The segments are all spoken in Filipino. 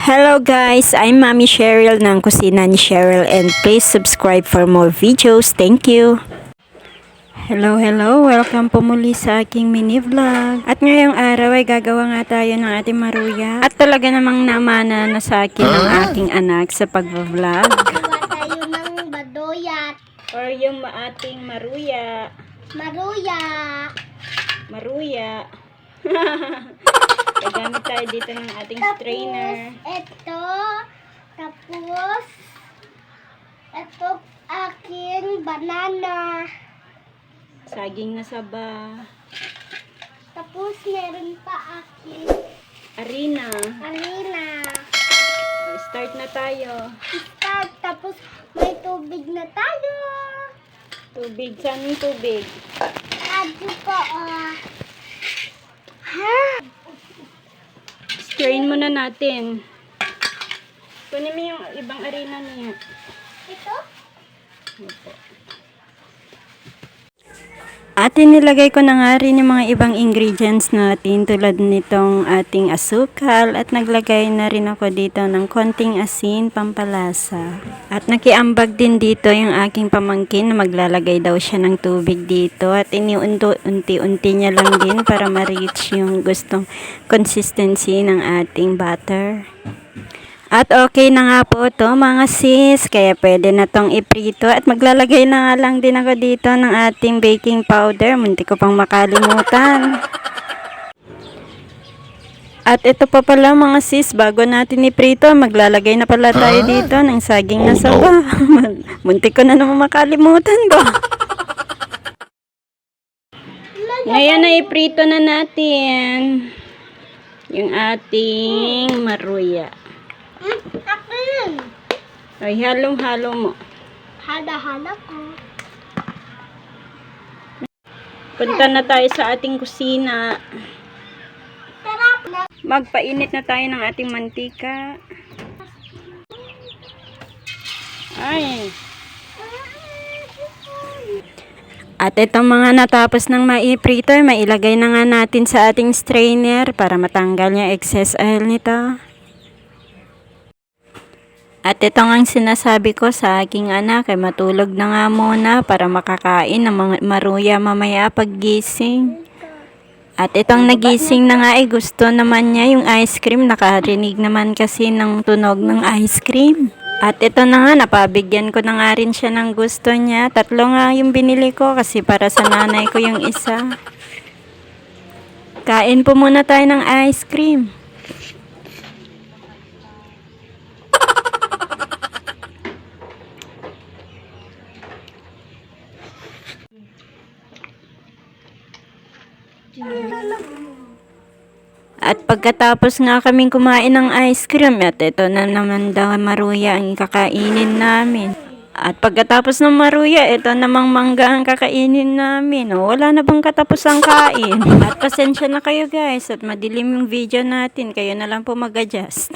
Hello guys, I'm Mommy Cheryl ng Kusina ni Cheryl and please subscribe for more videos. Thank you. Hello, welcome po muli sa aking mini vlog. At ngayong araw ay gagawa nga tayo ng ating maruya. At talaga namang namana na sa akin ng aking anak sa pag-vlog. Gawa tayo ng badoyat. Or yung ating maruya. Maruya. Gagamit tayo dito ng ating strainer. Tapos, ito aking banana. Saging na saba. Tapos, meron pa aking Arena. Start na tayo. Tapos, may tubig na tayo. Tubig. Saan yung tubig? Ado po, Strain muna natin. Kunin mo yung ibang arena niya. Ito? At inilagay ko na nga rin yung mga ibang ingredients natin tulad nitong ating asukal at naglagay na rin ako dito ng konting asin pampalasa. At nakiambag din dito yung aking pamangkin na maglalagay daw siya ng tubig dito at iniunti-unti niya lang din para ma-reach yung gustong consistency ng ating butter. At okay na nga po to mga sis, kaya pwede na tong iprito at maglalagay na nga lang din ako dito ng ating baking powder, munti ko pang makalimutan. At ito pa pala mga sis, bago natin iprito, maglalagay na pala tayo dito ng saging na saba. Munti ko na naman makalimutan ba? Ngayon na iprito na natin yung ating maruya. Akin. Ay, halong-halo mo. Hada-hada ko. Punta na tayo sa ating kusina. Magpainit na tayo ng ating mantika. Ay. At itong mga natapos ng maiprito, mailagay na nga natin sa ating strainer para matanggal yung excess oil nito. At ito nga ang sinasabi ko sa aking anak ay matulog na nga muna para makakain ng mga maruya mamaya paggising. At itong nagising na nga ay gusto naman niya yung ice cream. Nakarinig naman kasi ng tunog ng ice cream. At ito na nga, napabigyan ko na nga rin siya ng gusto niya. 3 nga yung binili ko kasi para sa nanay ko yung isa. Kain po muna tayo ng ice cream. At pagkatapos nga kaming kumain ng ice cream, at ito na naman daw maruya ang kakainin namin. At pagkatapos ng maruya, ito namang mangga ang kakainin namin. O, wala na bang katapos ang kain? At pasensya na kayo guys, at madilim yung video natin. Kayo na lang po mag-adjust.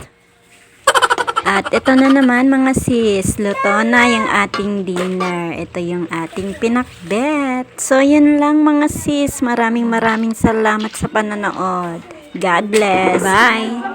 At ito na naman mga sis, luto na yung ating dinner. Ito yung ating pinakbet. So yun lang mga sis, maraming salamat sa panonood. God bless. Bye!